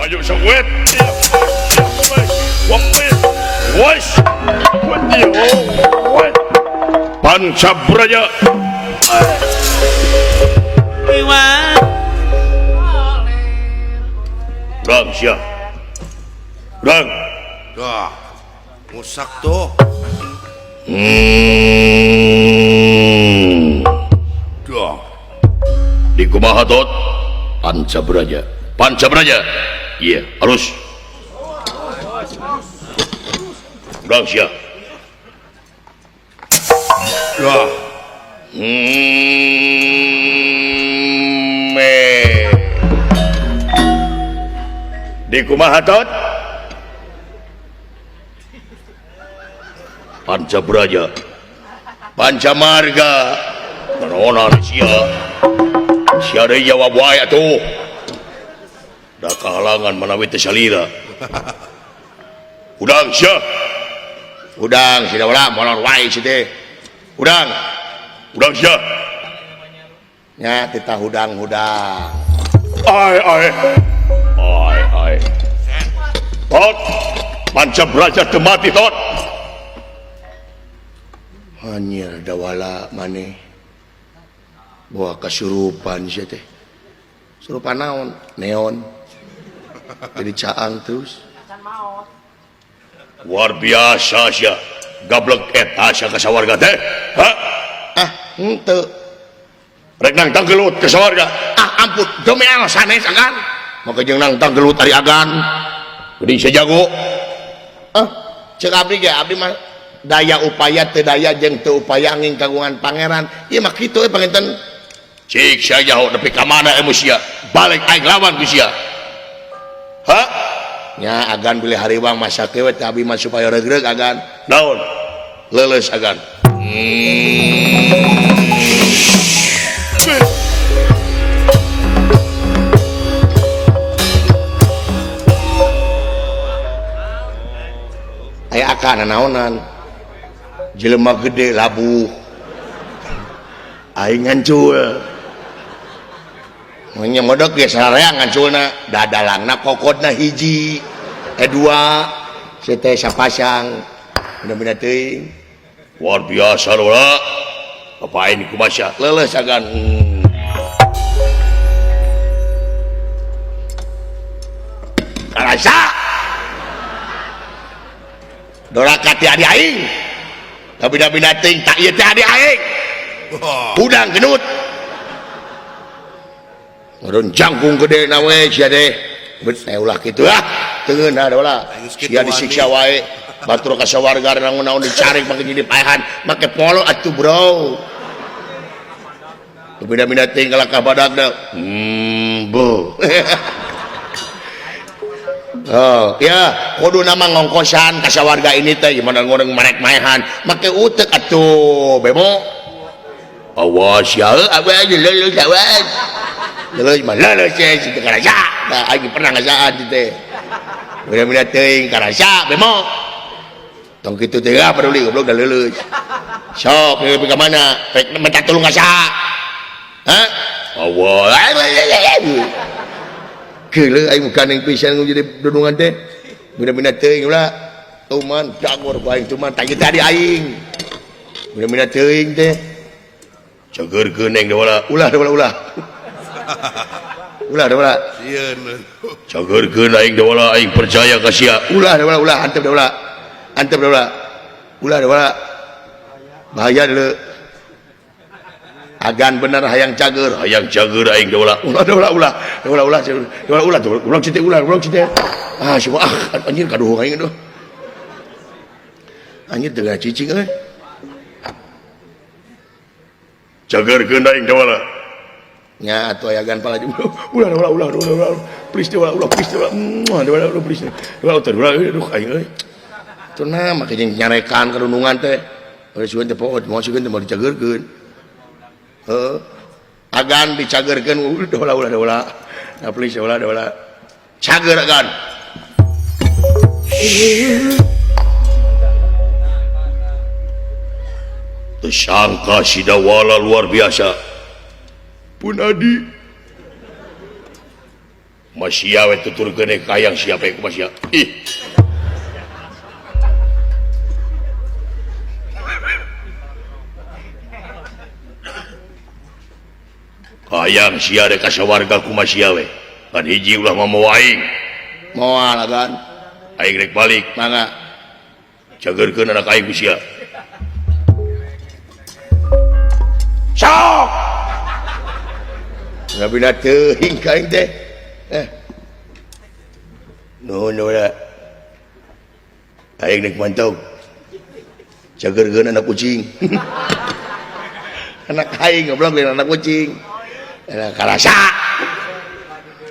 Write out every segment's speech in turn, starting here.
maju sewet wes Pancabraya Rang siya Rang dah musak tuh dah di kumaha tot Pancabraya iya harus Rang siya dah di kumaha tot Pancabraya Pancamarga naronan sia deui jawab wae atuh da kahalangan manawi teu salira udang sia udang sia ulah molor wae si teh udang sia nya titah hudang ai tot Pancabraya teu mati tot hanya dawala maneh bawa kasurupan sih teh surupan naon neon jadi caang terus luar biasa sih gablek eta sia ka sawarga teh henteu rek nangtang gelut ke sawarga ampun demi Allah sanes agan maka jeung nangtang gelut ari agan geuning sia jago ceuk abdi ge abdi mah daya upaya teu daya jeung teu upaya angin kagungan pangeran ieu mah kitu panginten cik saja nepi ka mana emosia balik aing lawan ku sia nya agan beli hariwang masak we teh abi mah supaya regreg agan naon leuleus agan aya akan naonan jelema gede labuh aing ngancul nya modok ge sareang nganculna dadalangna kokodna hiji dua si teh sapasang bener-bener teuing luar biasa lola apain kumaha leuleus agan karasa doraka ti adi aing bina ting tak ieu teh adi aing udang genut ngadon jangkung gede na we sia teh ulah kitu teungeun da ulah sia disiksa wae batur ka sawarga naon dicari make jadi paehan make polo atuh bro bina ting kalakah badagna bo oh ya kudu nama ngongkosan ka sawarga ini teh gimana ngoreng marek maehan make utek atuh bemo awas ya awas leuleus awas leuleus mah leuleus si teu karasa da aing pernah ngasaan teh bener-bener teuing karasa bemo tong kitu teh peduli goblok da leuleus sok nepi ka mana rek minta tulung ka saha awas geuleuh aing bukan yang pisan jadi dudungan teh bener-bener teuing ulah tuman dagor ku aing tuman tah tadi aing bener-bener teuing teh cageurkeun aing da ulah sieun cageurkeun aing da aing percaya ka sia ulah antep da ulah bahaya deuleu agan bener hayang cager aing da ulah ulah cite semua anjir kaduh aing tuh anjir teu cicing euy cagerkeun aing da ulah nya atuh aya agan pala ulah please da ulah please aduh aing euy teu na make jeung nyarekan karunungan teh sueun teh poot mau sueun teh mau dicagerkeun agan dicagerkeun ulah please ulah cager agan tersangka si Dawala luar biasa pun adi masih we tuturkeun kayang siapa ku masih ih kayang sia de kasawarga ku masih we kan hiji ulah mau aing moal kan aing rek balik mangga jageurkeun anak aing ku sia sok ngabina teuing ka aing teh no lah aing rek mantau jageurkeun anak kucing anak aing goblok dengan anak kucing karasa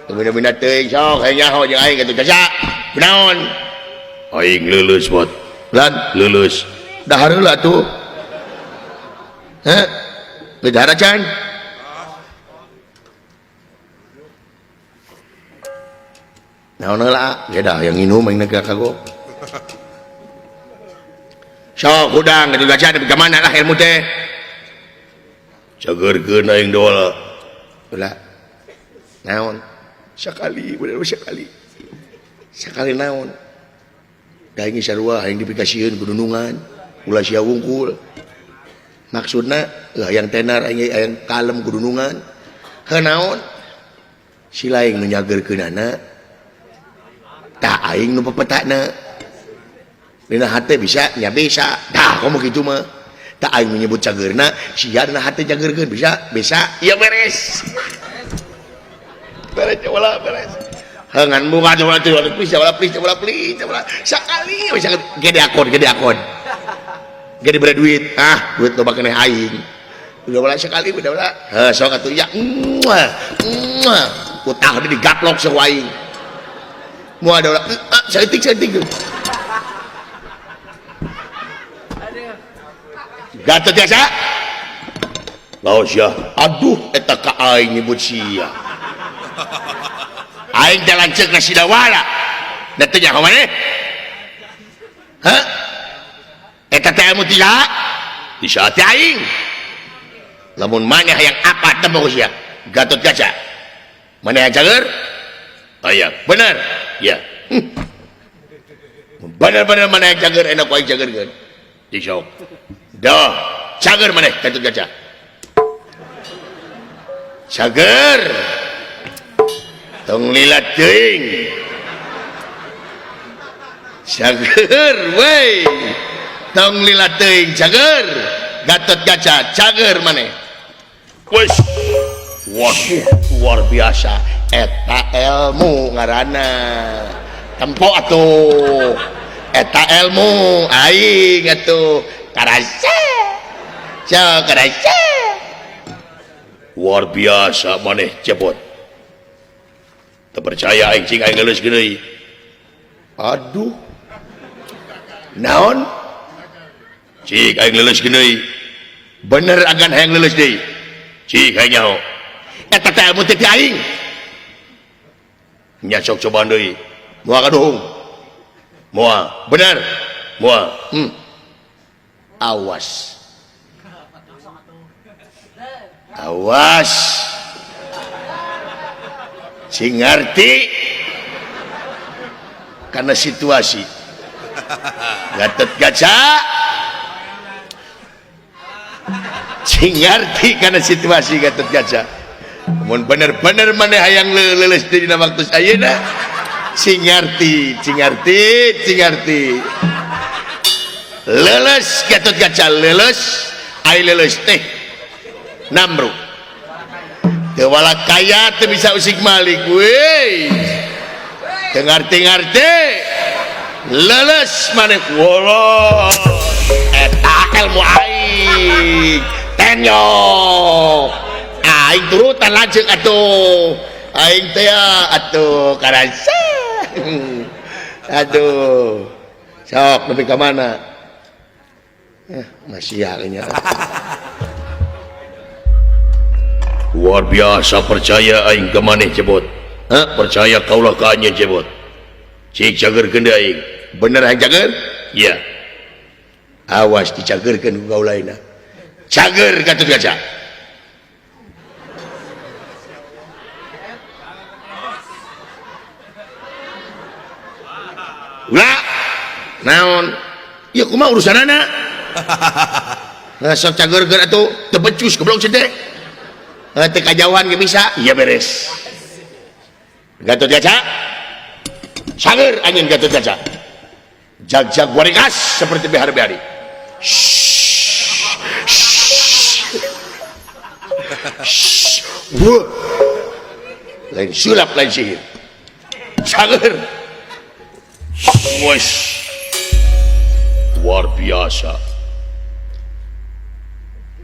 ngabina teuing sok aing nyaho jeung aing kitu jasa kunaon aing leuleus bot lan leuleus dah heula tuh Gedara can naon heula beda yang minum aing negara kagok sok udang kitu gaca di mana lah ilmu teh jageurkeun aing doa ulah naon sekali bener sekali naon da aing sarua aing dipikasieun ku dunungan ulah sia wungkul maksudna yang tenar aing kalem ku dunungan heunaon si laing nu nyageurkeunana tah aing nu pepetakna dina hate bisa nya bisa tah komo kitu mah tah aing menyebut cageurna sia dina hate cageurkeun bisa ieu beres beres heungan bunga coba please sakali bisa gede akun gede bere duit duit loba keneh aing udah bala sekali udah bala sok atuh ya utang di gaplok sok aing moal ada setik Gatot biasa laos ya aduh eta ka aing nyebut sia aing teh lanceuk ka sidawala da teu nyaho maneh eta teh ilmu tiga di saat aing lamun maneh hayang apa temu sia Gatot Kaca maneh cager aya bener ya bener maneh cager enak wae cagerkeun di sok dah cager maneh Gatot Kaca cager tong lilat teuing cager wey tong lilat teuing cager Gatot Kaca cager maneh wes waduh luar biasa eta ilmu ngaranna tempo atuh eta ilmu aing atuh karasa luar biasa maneh cepot teu percaya aing cing aing geus deui aduh naon cik aing leuleus deui bener agan hayang leuleus deui cik aing nyaho eta teh ilmu teh ti aing nya sok cobaan deui moal kaduhung moal bener moal awas sing ngarti karena situasi Gatot Kaca sing ngarti karena situasi Gatot Kaca mun bener-bener maneh hayang leuleus dina waktu ayeuna sing ngarti leuleus Gatot Kaca leuleus ai leuleus teh namru teu wala kaya teu bisa usik malik we teu ngarti leuleus maneh wala eta ilmu aing tenyok aing turutan lanceuk atuh aing teh atuh karasa aduh sok nepi ka mana masih nya luar biasa percaya aing ke maneh cepot percaya kaulah ka anya cepot cik cageurkeun deui aing bener hayang cager iya awas dicageurkeun ku kaulaina cager Gatot Kaca Ulah. Naon? Ya kumaha urusanana? Sok cager-ger atuh teu becus goblok cedek. Teu kajauhan ge bisa. Iya beres. Gatot Kaca. Sanger anjeun Gatot Kaca. Jag-jag warikas seperti behar-behari. Wah. Lain sulap lain sihir. Sanger. Wes. Luar biasa.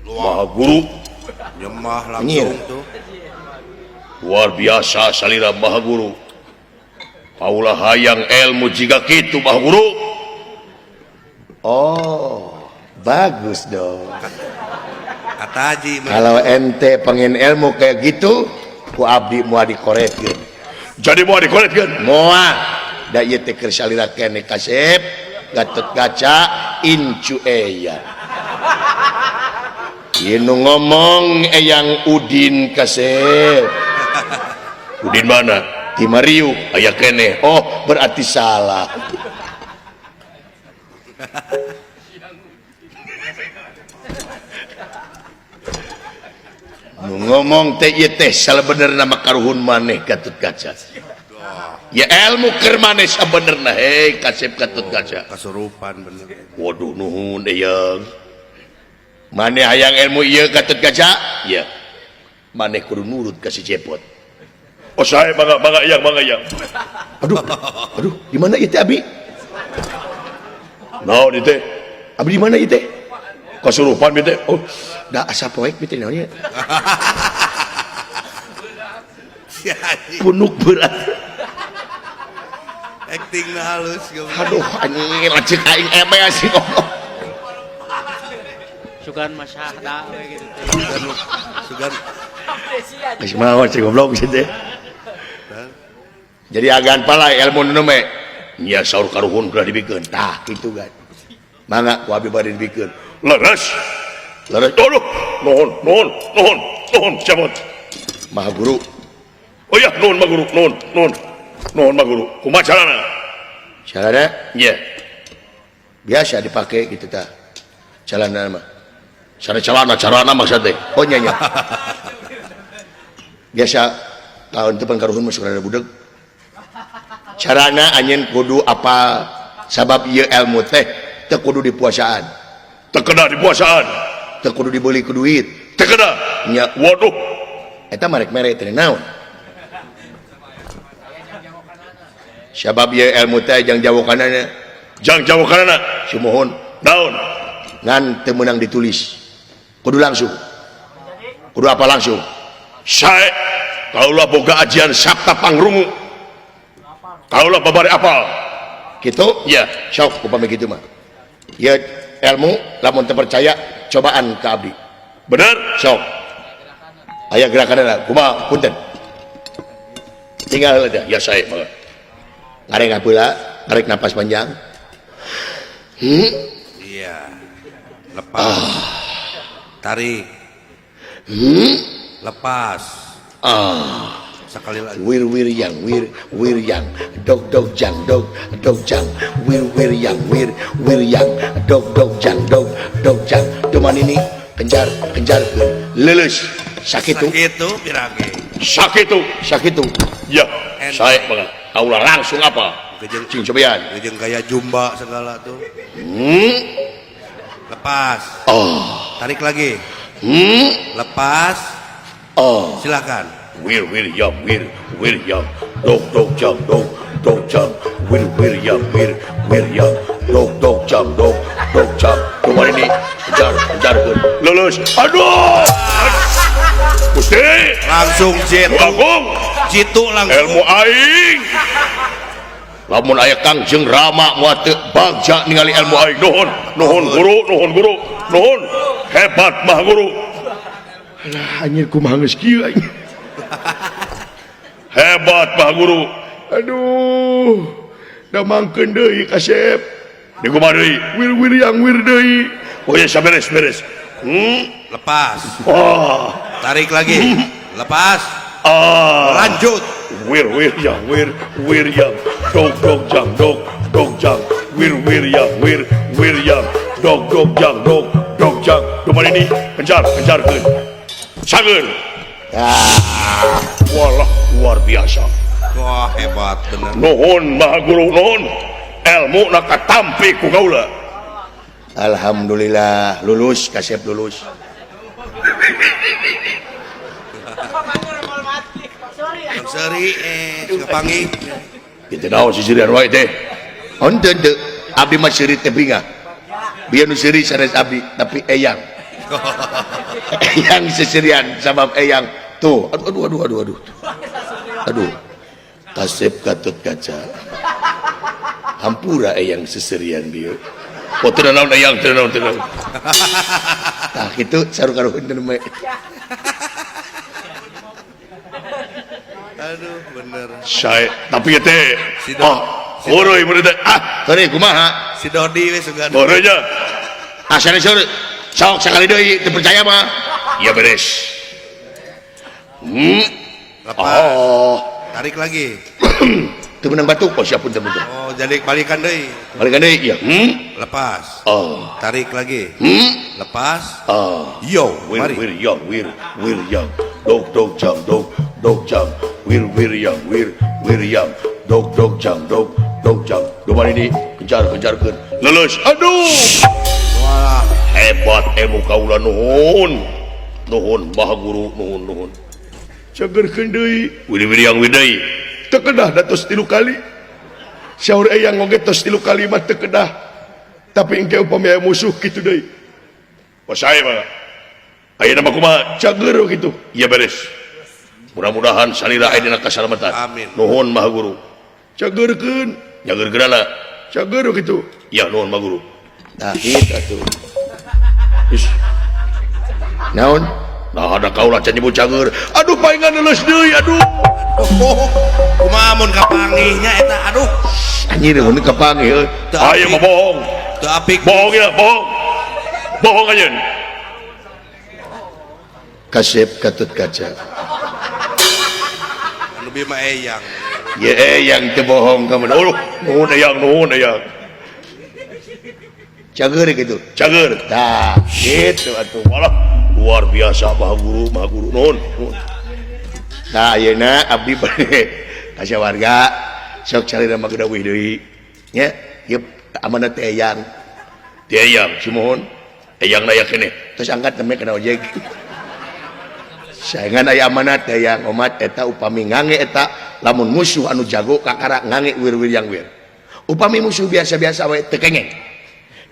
Maha Guru nyemah langsung tuh. Luar biasa salira Maha Guru. Paulah hayang ilmu jika kitu Maha Guru. Oh, bagus dong. Kata Haji, Kalau ente pengen ilmu kayak gitu, ku abdi mau dikorekeun. Jadi mau dikorekeun? Moal. Da ieu teh keur salira keneh kasep, Gatot Kaca, incu eya. Ieu ngomong eyang Udin kasep. Udin mana? Di Mariu aya keneh. Oh, berarti salah. Ngomong teh ieu teh sabenerna mah karuhun maneh Gatot Kaca. Ya ilmu keur maneh sabenerna hei kasep Gatot Kaca. Kasurupan bener. Waduh nuhun eyang. Maneh hayang ilmu ieu Gatot Kaca? Ya. Maneh kudu nurut ka si Cepot. Oh saya bangga eyang, bangga eyang. Aduh, di mana ieu teh Abi? Naon ieu teh? Abi di mana ieu teh? Kasurupan ieu teh. Oh, da asa poek ieu teh naon ieu? Si Haji Punuk berat. acting na halus goblok. Aduh, anjing lanceuk aing eme sih ngomong. Sugan masyahda we gitu. Sugan Geus maot sih goblok sih teh. Jadi agan pala ilmu nu me. Nya saur karuhun kudu dibikeun. Tah kitu kan. Mangga ku abi bade dibikeun. Leres. Leres. Aduh, nuhun, cabut. Maha Guru. Oh ya, nuhun Maha Guru, nuhun Maha Guru. Kumaha carana? Carana? Iya. Biasa dipakai gitu tah. Calana mah. Carana maksudnya. Oh nya. Biasa tahun itu pangkaruhun masuk rada budeg. Carana anjeun kudu apa sabab ieu ilmu teh teu kudu di puasaan. Teu kena di puasaan. Teu kudu dibeli ku duit. Teu kena. Nya waduh. Eta marek mere teh naon? Sabab ieu ilmu teh jang jawokanana. Jang jawokanana. Simohon. Naon? Ngan teu meunang ditulis. Kudu langsung. Kudu apa langsung? Sae kaulah boga ajian Sabta Pangrungu. Kaulah babari apal. Gitu? Ya, sok upami kitu mah. Ya ilmu lamun teu percaya cobaan ka abdi. Bener? Sok. Aya gerakanana. Kumaha? Punten. Tinggal aja. Ya sae mah. Ngareng heula, tarik napas panjang. iya. Lepas. Tarik. Lepas. Sekali lagi. Wir yang dog jang wir yang dog jang cuman ini kejar lulus sakitu ya saya banget kaulah langsung apa cing cobian Jeung gaya jumba segala tuh. Lepas. Tarik lagi. Lepas. Silakan. Wir yang dog jang wir yang dog jang cuman ini kejar lulus aduh Gusti Langsung jitu langsung. ilmu aing lamun aya Kang jeung Rama moal teu bagja ningali ilmu aing nuhun guru nuhun hebat Maha Guru lah anjir kumaha geus kieu aing hebat Maha Guru aduh da mangkeun deui kasep di kumaha deui wir yang deui oh ya saberes Lepas. wah Tarik lagi. Lepas. Lanjut. wir yang dog dog jang wir yang dog jang duman ini kencarkeun sangeun walah luar biasa Wah, hebat bener. nuhun maha guru nuhun ilmu na katampi ku kaula alhamdulillah lulus kasep lulus Kang Seri ngapangi. kita naon si sirian wae teh henteu teu abdi mah siri teh bingah biar nu siri sanes abdi tapi eyang eyang sesirian sabab eyang tuh aduh kasep katut kaca hampura eyang seserian dia oh teu naon eyang teu naon tah kitu saru-karuhun teh mah Aduh, bener. saya tapi ya teh Si Dodi. Oroy murid tadi kumaha Si Dodi we sugan. oroynya asal sok sekali deui teu percaya mah ya beres Lepas. oh Tarik lagi. teu menang batuk oh siapun teu betul Oh, jadi balikan deui. balikan deui ya Lepas. oh Tarik lagi. Lepas. oh Yo, wir mari. yang dog jang wir yang dog jang duman ini kencarkeun lulus aduh Wah, hebat ilmu kaula nuhun maha guru nuhun cagerkeun deui wir yang deui teu kedah da tos 3 kali saur eyang oge tos 3 kali mah teu kedah tapi engke upami aya musuh kitu deui pasae mah ayeuna mah kumaha cager kitu ieu beres mudah-mudahan salira aya dina kasalamatan Amin. nuhun maha guru cagerkeun nyageurkeunana cager kitu ya nuhun maha guru nah kitu atuh is naon nah ada kaulah can nyebut cager aduh paingan leuleus deui aduh kumaha mun kapangihnya eta aduh. anjir mun kapangi Teu aya apik. mah bohong Teu apik. bohong ya bohong anjeun kasep katut kaca Anu bieu mah eyang. ya yang teu bohong ka mun nuhun eyang cager gitu cager tah gitu atuh malah luar biasa maha guru nuhun nah ayeuna abdi bade ka warga sok carina magedawih deui nya ieu amanat teh eyang cimohon eyang na yakin terus angkat teme kana ojek saengan aya amanat teh eyang omat eta upami ngange eta lamun musuh anu jago kakara ngange wir yang upami musuh biasa-biasa we teu kengeng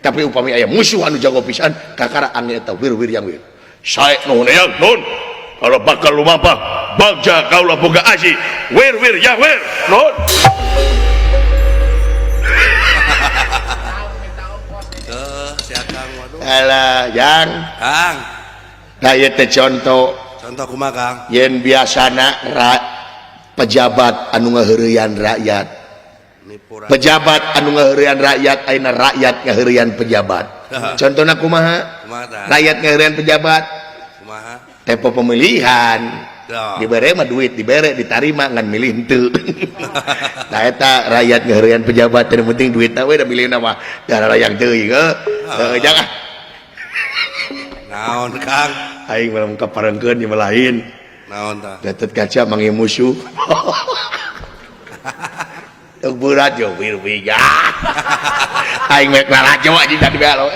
tapi upami aya musuh anu jago pisan kakara ange eta wir yang sae nuhun eyang nuhun kalau bakal lumampah bagja kaula boga aji wir yang nuhun Si Akang waduh. alah yang Kang, da ieu teh contoh contoh kumaha Kang? yen biasana pejabat anu ngaheureuyan rakyat Nipu ra- pejabat anu ngaheureuyan rakyat ayeuna rakyat ngaheureuyan pejabat contohna kumaha Kumaha tah? rakyat ngaheureuyan pejabat Kumaha? tempo pemilihan Dah. dibere mah duit dibere ditarima ngan milih henteu nah eta rakyat ngaheureuyan pejabat teh penting duitna we da milihna mah da yang teuing jangan Naon Kang? aing mah kaparengkeun ieu mah lain Naon tah? Gatot kaca manggil musuh. Tuk berat yo wir. Aing mek lalajo aja tadi balo.